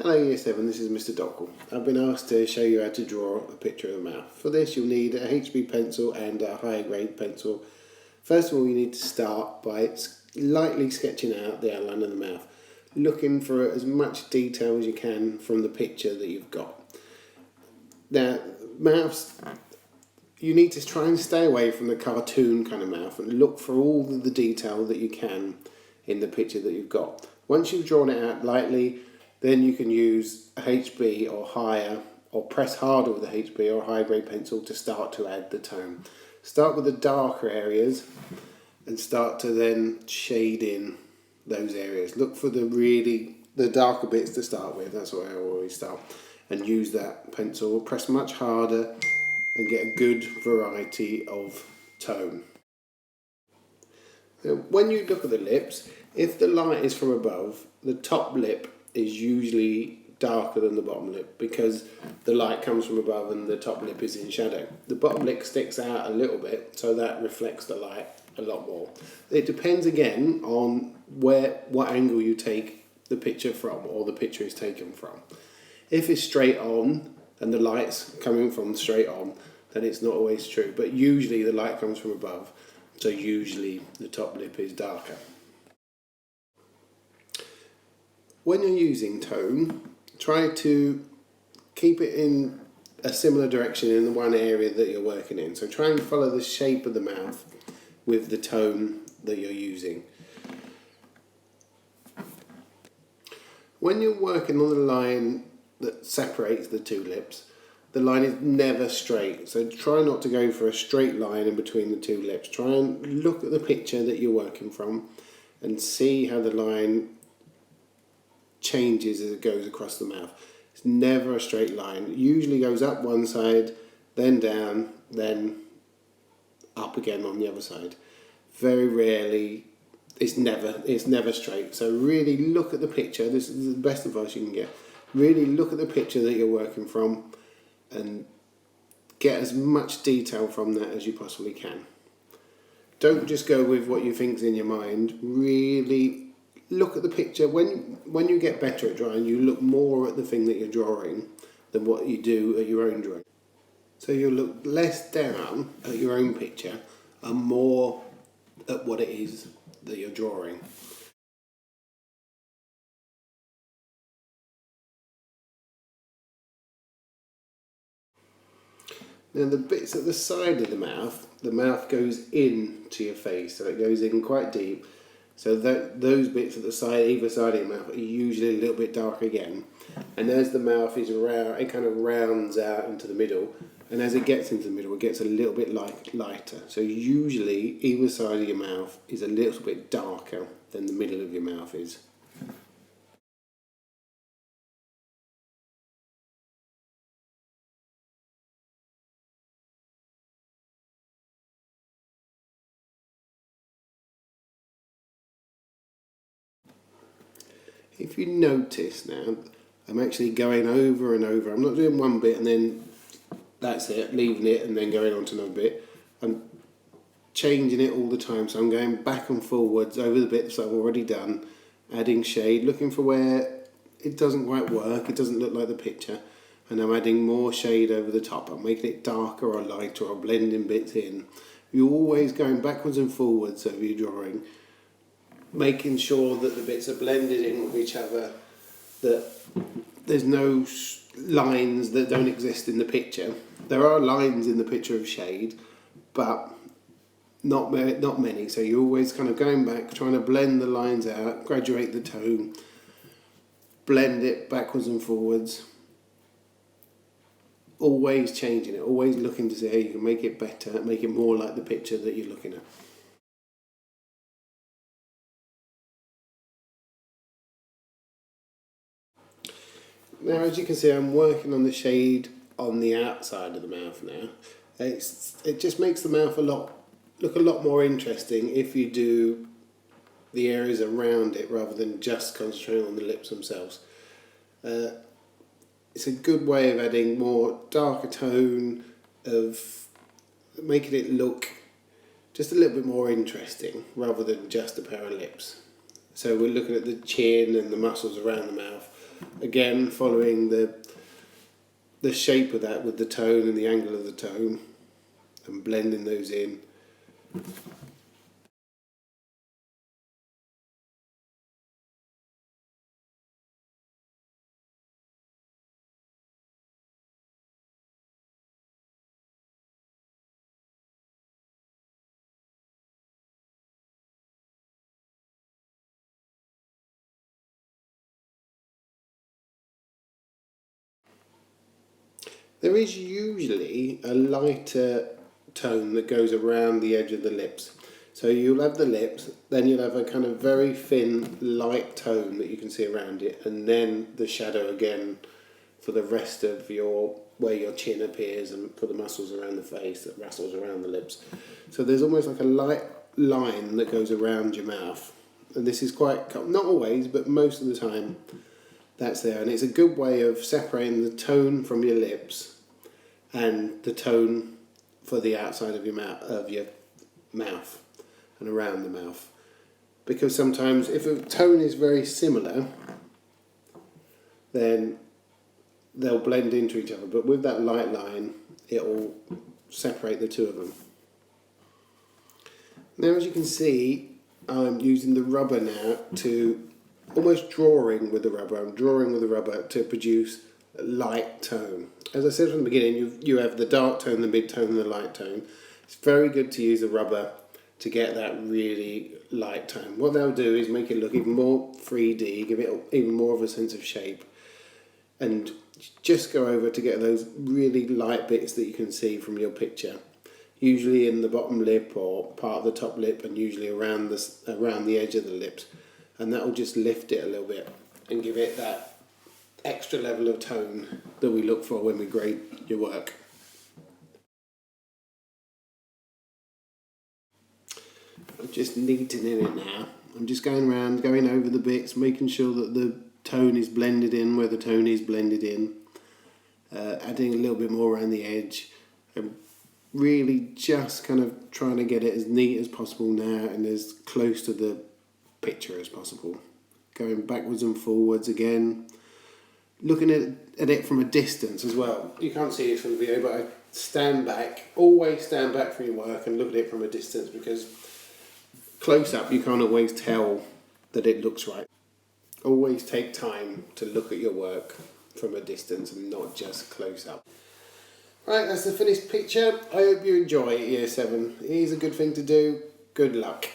Hello Year 7, this is Mr. Dockel. I've been asked to show you how to draw a picture of the mouth. For this you'll need a HB pencil and a higher grade pencil. First of all you need to start by lightly sketching out the outline of the mouth, looking for as much detail as you can from the picture that you've got. Now, mouths, you need to try and stay away from the cartoon kind of mouth and look for all the detail that you can in the picture that you've got. Once you've drawn it out lightly, then you can use a HB or higher, or press harder with a HB or high grade pencil to start to add the tone. Start with the darker areas and start to then shade in those areas. Look for the darker bits to start with, that's where I always start. And use that pencil, press much harder and get a good variety of tone. Now, when you look at the lips, if the light is from above, the top lip is usually darker than the bottom lip because the light comes from above and the top lip is in shadow. The bottom lip sticks out a little bit, so that reflects the light a lot more. It depends again on what angle you take the picture from, or the picture is taken from. If it's straight on and the light's coming from straight on, then it's not always true, but usually the light comes from above, so usually the top lip is darker. When you're using tone, try to keep it in a similar direction in the one area that you're working in. So try and follow the shape of the mouth with the tone that you're using. When you're working on the line that separates the two lips, the line is never straight. So try not to go for a straight line in between the two lips. Try and look at the picture that you're working from and see how the line changes as it goes across the mouth. It's never a straight line. It usually goes up one side, then down, then up again on the other side. Very rarely, it's never straight. So really look at the picture. This is the best advice you can get. Really look at the picture that you're working from and get as much detail from that as you possibly can. Don't just go with what you think's in your mind. Really look at the picture. When you get better at drawing, you look more at the thing that you're drawing than what you do at your own drawing. So you'll look less down at your own picture and more at what it is that you're drawing. Now the bits at the side of the mouth goes into your face, so it goes in quite deep. So those bits at the side, either side of your mouth, are usually a little bit dark again. And as the mouth is round, it kind of rounds out into the middle. And as it gets into the middle, it gets a little bit lighter. So usually, either side of your mouth is a little bit darker than the middle of your mouth is. If you notice now, I'm actually going over and over. I'm not doing one bit and then that's it, leaving it and then going on to another bit. I'm changing it all the time, so I'm going back and forwards over the bits that I've already done, adding shade, looking for where it doesn't quite work, it doesn't look like the picture, and I'm adding more shade over the top. I'm making it darker or lighter or blending bits in. You're always going backwards and forwards over your drawing, making sure that the bits are blended in with each other, that there's no lines that don't exist in the picture. There are lines in the picture of shade, but not many, so you're always kind of going back, trying to blend the lines out, graduate the tone, blend it backwards and forwards, always changing it, always looking to see how you can make it better, make it more like the picture that you're looking at. Now, as you can see, I'm working on the shade on the outside of the mouth now. It just makes the mouth look a lot more interesting if you do the areas around it rather than just concentrating on the lips themselves. It's a good way of adding more darker tone, of making it look just a little bit more interesting rather than just a pair of lips. So we're looking at the chin and the muscles around the mouth again following the shape of that with the tone and the angle of the tone and blending those in. There is usually a lighter tone that goes around the edge of the lips. So you'll have the lips, then you'll have a kind of very thin, light tone that you can see around it, and then the shadow again for the rest of where your chin appears and for the muscles around the face that rustles around the lips. So there's almost like a light line that goes around your mouth. And this is quite, not always, but most of the time, that's there. And it's a good way of separating the tone from your lips and the tone for the outside of your mouth and around the mouth. Because sometimes if a tone is very similar, then they'll blend into each other. But with that light line, it'll separate the two of them. Now, as you can see, I'm using the rubber now to almost drawing with the rubber. I'm drawing with the rubber to produce a light tone. As I said from the beginning, you have the dark tone, the mid tone, and the light tone. It's very good to use the rubber to get that really light tone. What they'll do is make it look even more 3D, give it even more of a sense of shape, and just go over to get those really light bits that you can see from your picture, usually in the bottom lip or part of the top lip, and usually around the edge of the lips, and that will just lift it a little bit and give it that extra level of tone that we look for when we grade your work. I'm just neatening it now. I'm just going around, going over the bits, making sure that the tone is blended in where the tone is blended in, adding a little bit more around the edge, and really just kind of trying to get it as neat as possible now and as close to the picture as possible. Going backwards and forwards again, looking at it from a distance as well. You can't see it from the video, but I stand back, always stand back from your work and look at it from a distance, because close up you can't always tell that it looks right. Always take time to look at your work from a distance and not just close up. Right, that's the finished picture. I hope you enjoy Year 7. It is a good thing to do. Good luck.